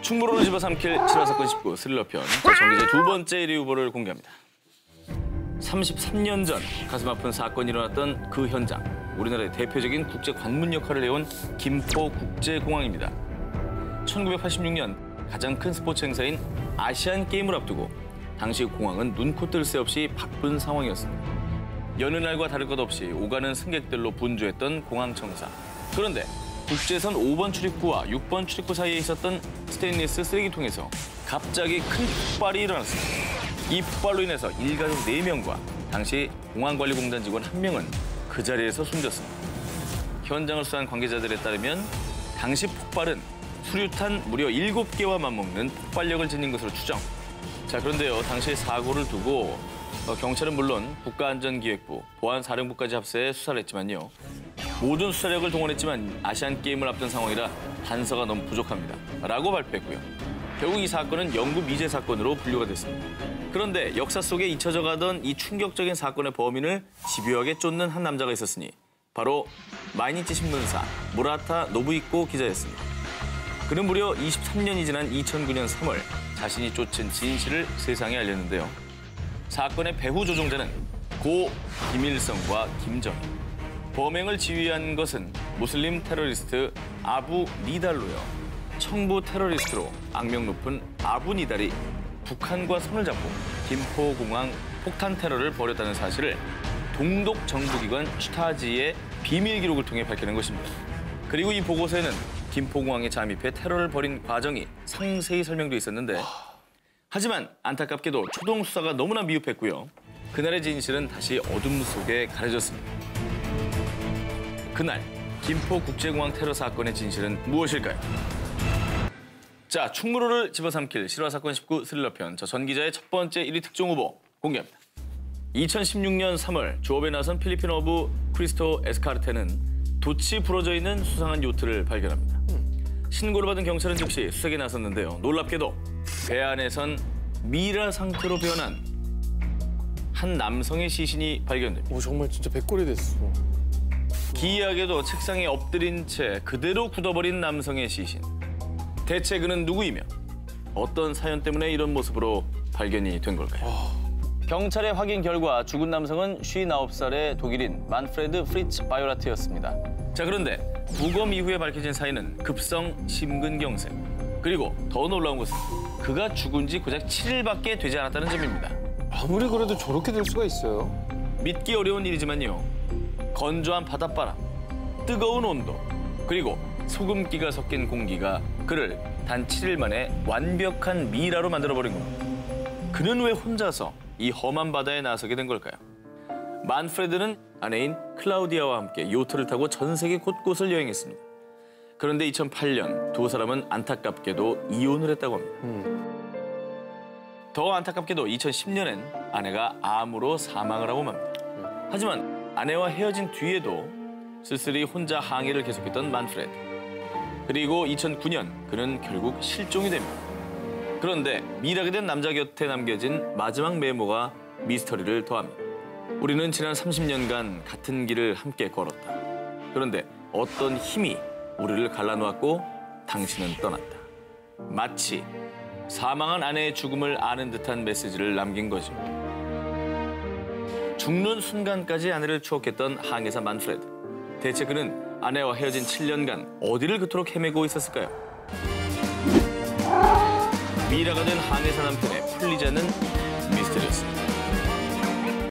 충무로를 집어삼킬 실화사건 19 스릴러편. 정기자의 두 번째 1위 후보를 공개합니다. 33년 전 가슴 아픈 사건이 일어났던 그 현장. 우리나라의 대표적인 국제 관문 역할을 해온 김포국제공항입니다. 1986년 가장 큰 스포츠 행사인 아시안 게임을 앞두고 당시 공항은 눈코 뜰 새 없이 바쁜 상황이었습니다. 여느 날과 다를 것 없이 오가는 승객들로 분주했던 공항청사. 그런데 국제선 5번 출입구와 6번 출입구 사이에 있었던 스테인리스 쓰레기통에서 갑자기 큰 폭발이 일어났습니다. 이 폭발로 인해서 일가족 4명과 당시 공항관리공단 직원 1명은 그 자리에서 숨졌습니다. 현장을 수사한 관계자들에 따르면 당시 폭발은 수류탄 무려 7개와 맞먹는 폭발력을 지닌 것으로 추정. 자, 그런데요, 당시 사고를 두고 경찰은 물론 국가안전기획부, 보안사령부까지 합세해 수사를 했지만요. 모든 수사력을 동원했지만 아시안게임을 앞둔 상황이라 단서가 너무 부족합니다. 라고 발표했고요. 결국 이 사건은 영구 미제 사건으로 분류가 됐습니다. 그런데 역사 속에 잊혀져 가던 이 충격적인 사건의 범인을 집요하게 쫓는 한 남자가 있었으니 바로 마이니치 신문사 무라타 노부이코 기자였습니다. 그는 무려 23년이 지난 2009년 3월 자신이 쫓은 진실을 세상에 알렸는데요. 사건의 배후 조종자는 고 김일성과 김정일. 범행을 지휘한 것은 무슬림 테러리스트 아부 니달로요. 청부 테러리스트로 악명 높은 아부 니달이 북한과 손을 잡고 김포공항 폭탄 테러를 벌였다는 사실을 동독 정부기관 슈타지의 비밀 기록을 통해 밝혀낸 것입니다. 그리고 이 보고서에는 김포공항에 잠입해 테러를 벌인 과정이 상세히 설명돼 있었는데 하지만 안타깝게도 초동 수사가 너무나 미흡했고요. 그날의 진실은 다시 어둠 속에 가려졌습니다. 그날 김포국제공항 테러 사건의 진실은 무엇일까요? 자, 충무로를 집어삼킬 실화사건 19 스릴러편. 전 기자의 첫 번째 1위 특종 후보 공개합니다. 2016년 3월 조업에 나선 필리핀 어부 크리스토 에스카르테는 돛이 부러져 있는 수상한 요트를 발견합니다. 신고를 받은 경찰은 즉시 수색에 나섰는데요. 놀랍게도 배 안에선 미라 상태로 변한 한 남성의 시신이 발견됩니다. 오, 정말 진짜 백골이 됐어. 기이하게도 책상에 엎드린 채 그대로 굳어버린 남성의 시신. 대체 그는 누구이며 어떤 사연 때문에 이런 모습으로 발견이 된 걸까요? 경찰의 확인 결과 죽은 남성은 59살의 독일인 만프레드 프리츠 바이오라트였습니다. 자, 그런데 부검 이후에 밝혀진 사인은 급성 심근경색. 그리고 더 놀라운 것은 그가 죽은 지 고작 7일밖에 되지 않았다는 점입니다. 아무리 그래도 저렇게 될 수가 있어요? 믿기 어려운 일이지만요. 건조한 바닷바람, 뜨거운 온도, 그리고 소금기가 섞인 공기가 그를 단 7일 만에 완벽한 미라로 만들어버린 겁니다. 그는 왜 혼자서 이 험한 바다에 나서게 된 걸까요? 만프레드는 아내인 클라우디아와 함께 요트를 타고 전 세계 곳곳을 여행했습니다. 그런데 2008년 두 사람은 안타깝게도 이혼을 했다고 합니다. 더 안타깝게도 2010년엔 아내가 암으로 사망을 하고 맙니다. 하지만 아내와 헤어진 뒤에도 쓸쓸히 혼자 항해를 계속했던 만프레드. 그리고 2009년 그는 결국 실종이 됩니다. 그런데 미라게 된 남자 곁에 남겨진 마지막 메모가 미스터리를 더합니다. 우리는 지난 30년간 같은 길을 함께 걸었다. 그런데 어떤 힘이 우리를 갈라놓았고 당신은 떠났다. 마치 사망한 아내의 죽음을 아는 듯한 메시지를 남긴 거죠. 죽는 순간까지 아내를 추억했던 항해사 만프레드. 대체 그는 아내와 헤어진 7년간 어디를 그토록 헤매고 있었을까요? 미라가 된 항해사 남편의 풀리지 않는 미스터리였습니다.